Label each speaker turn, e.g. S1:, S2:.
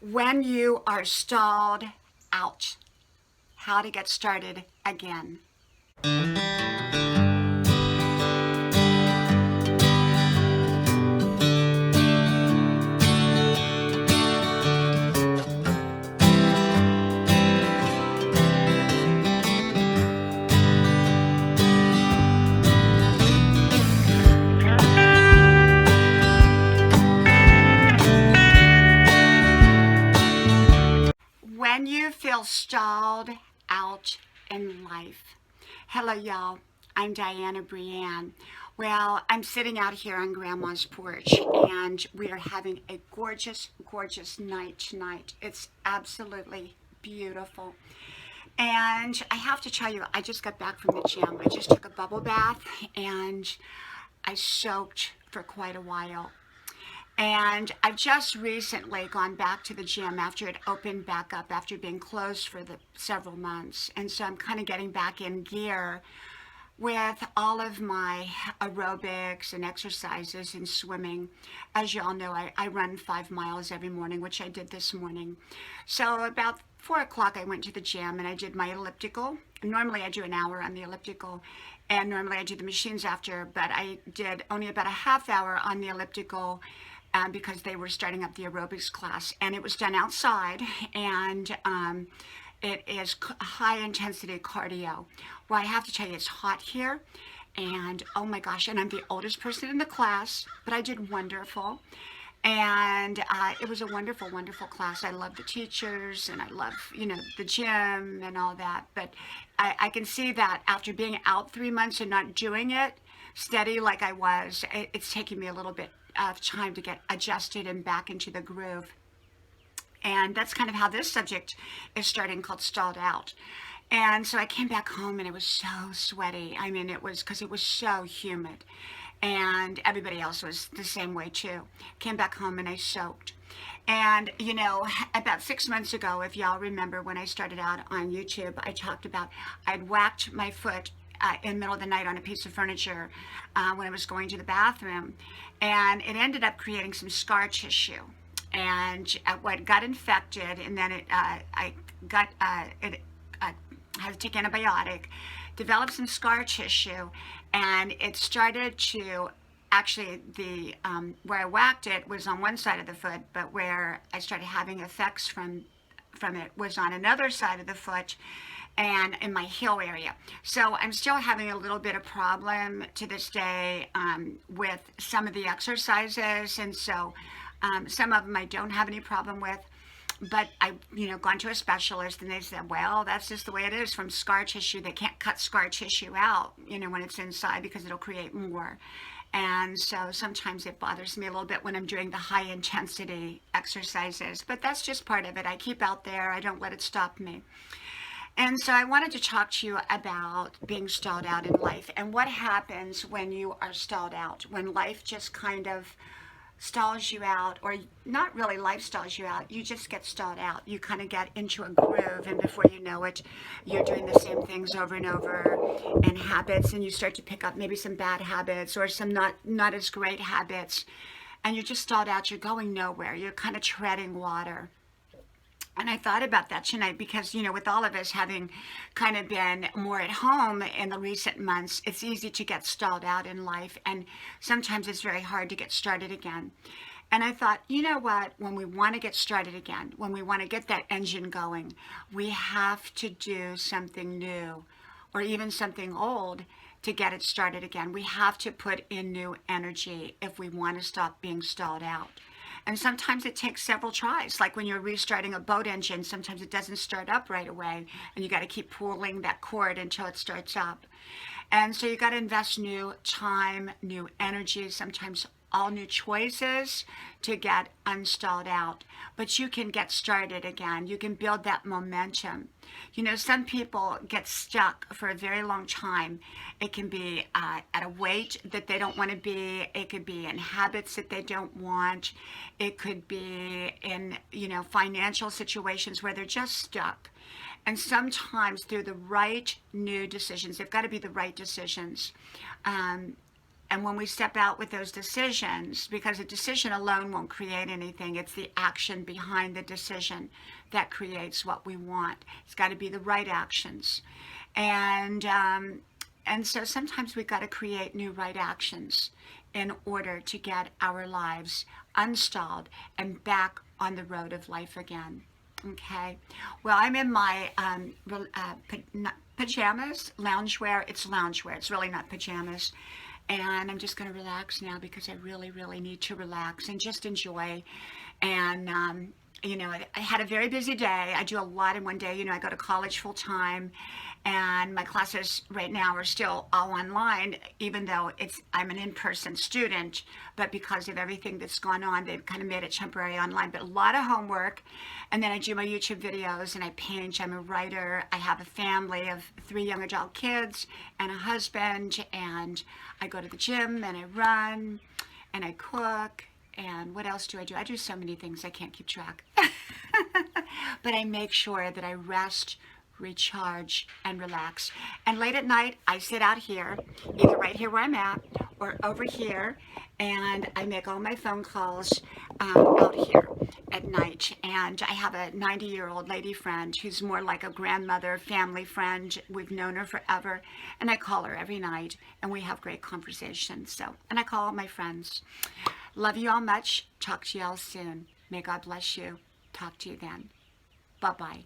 S1: When you are stalled out, how to get started again. When you feel stalled out in life. Hello, y'all. I'm Diana Brienne. Well, I'm sitting out here on Grandma's porch, and we are having a gorgeous, gorgeous night tonight. It's absolutely beautiful. And I have to tell you, I just got back from the gym. I just took a bubble bath, and I soaked for quite a while. And I've just recently gone back to the gym after it opened back up after being closed for the several months. And so I'm kind of getting back in gear with all of my aerobics and exercises and swimming. As you all know, I run 5 miles every morning, which I did this morning. So about 4 o'clock, I went to the gym and I did my elliptical. Normally I do an hour on the elliptical, and normally I do the machines after, but I did only about a half hour on the elliptical because they were starting up the aerobics class, and it was done outside, and it is high intensity cardio. Well, I have to tell you, it's hot here, and oh my gosh, and I'm the oldest person in the class, but I did wonderful. And it was a wonderful, wonderful class. I love the teachers, and I love, the gym and all that. But I can see that after being out 3 months and not doing it steady like I was, it's taking me a little bit of time to get adjusted and back into the groove. And that's kind of how this subject is starting, called Stalled Out. And so I came back home and it was so sweaty. I mean, it was because it was so humid. And everybody else was the same way too. Came back home and I soaked. And, about 6 months ago, if y'all remember when I started out on YouTube, I talked about I'd whacked my foot in the middle of the night on a piece of furniture when I was going to the bathroom. And it ended up creating some scar tissue. And what got infected, and then I had to take antibiotic, developed some scar tissue, and it started to actually where I whacked it was on one side of the foot, but where I started having effects from it was on another side of the foot and in my heel area. So I'm still having a little bit of problem to this day with some of the exercises, and so some of them I don't have any problem with. But I, gone to a specialist, and they said, well, that's just the way it is from scar tissue. They can't cut scar tissue out, when it's inside, because it'll create more. And so sometimes it bothers me a little bit when I'm doing the high intensity exercises, but that's just part of it. I keep out there. I don't let it stop me. And so I wanted to talk to you about being stalled out in life and what happens when you are stalled out, when life just kind of stalls you out, or not really life stalls you out, you just get stalled out. You kind of get into a groove, and before you know it, you're doing the same things over and over, and habits, and you start to pick up maybe some bad habits or some not as great habits, and you're just stalled out. You're going nowhere. You're kind of treading water. And I thought about that tonight because, with all of us having kind of been more at home in the recent months, it's easy to get stalled out in life. And sometimes it's very hard to get started again. And I thought, you know what? When we want to get started again, when we want to get that engine going, we have to do something new or even something old to get it started again. We have to put in new energy if we want to stop being stalled out. And sometimes it takes several tries. Like when you're restarting a boat engine, sometimes it doesn't start up right away, and you got to keep pulling that cord until it starts up. And so you got to invest new time, new energy, sometimes all new choices to get unstalled out. But you can get started again. You can build that momentum. Some people get stuck for a very long time. It can be at a weight that they don't want to be. It could be in habits that they don't want. It could be in, financial situations where they're just stuck. And sometimes through the right new decisions, they've got to be the right decisions. And when we step out with those decisions, because a decision alone won't create anything, it's the action behind the decision that creates what we want. It's got to be the right actions. And so sometimes we've got to create new right actions in order to get our lives unstalled and back on the road of life again. Okay. Well, I'm in my pajamas, loungewear. It's loungewear. It's really not pajamas. And I'm just going to relax now because I really, really need to relax and just enjoy. And, I had a very busy day. I do a lot in one day. I go to college full time, and my classes right now are still all online, even though I'm an in-person student. But because of everything that's gone on, they've kind of made it temporary online. But a lot of homework, and then I do my YouTube videos, and I paint. I'm a writer. I have a family of 3 young adult kids and a husband, and I go to the gym, and I run, and I cook. And what else do? I do so many things I can't keep track. But I make sure that I rest, recharge, and relax. And late at night, I sit out here, either right here where I'm at or over here, and I make all my phone calls out here at night. And I have a 90-year-old lady friend who's more like a grandmother, family friend. We've known her forever, and I call her every night, and we have great conversations. And I call all my friends. Love you all much. Talk to you all soon. May God bless you. Talk to you then. Bye-bye.